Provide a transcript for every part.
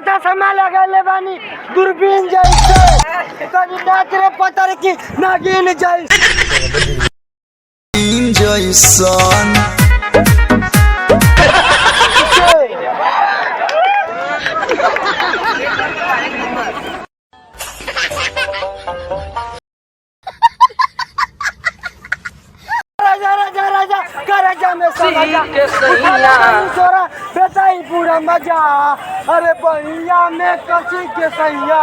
चश्मा लगेले बानी दूरबीन जैसे कभी नाच रे पतर की नागिन जैसे राजा में सोरा बेटाई पूरा मजा अरे बहिया में कसी के सैया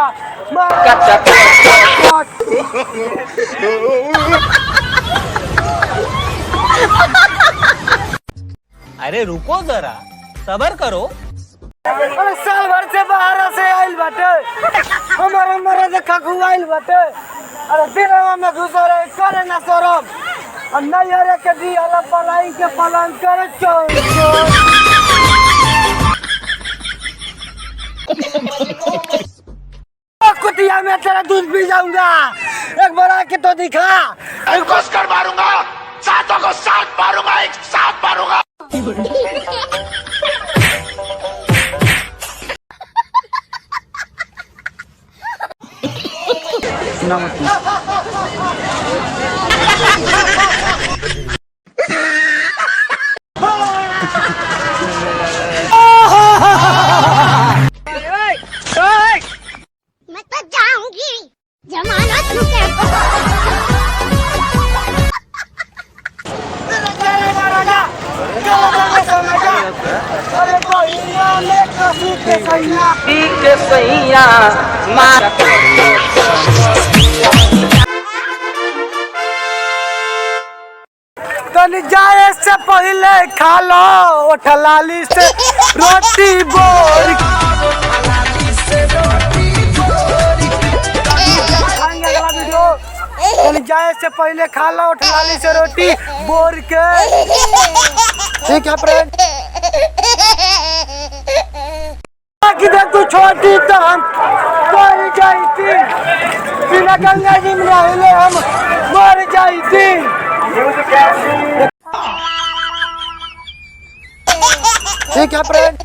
अरे रुको जरा सबर करो। अरे साल भर से बाहर से आइल बाटे हमारे मरे खखुआइल बाटे अरे दिनवा में घुसर करे ना शरम और नहीं हरे के दी अलग पलाई के पलंग करे कुतिया में तेरा दूध पी जाऊंगा एक बार आके तो दिखा घुस कर मारूंगा सातों को साथ मारूंगा एक साथ मारूंगा। मैं तो जाऊंगी जमानत रुके कल जाए से पहले खा लो ओठलाली से रोटी बोर कल जाए से पहले खा लो ओठलाली से रोटी बोर के ठीक है फ्रेंड तू छोटी तो हम मर जाती बिना गंगा जी में नहले हम मर जाती ठीक है फ्रेंड।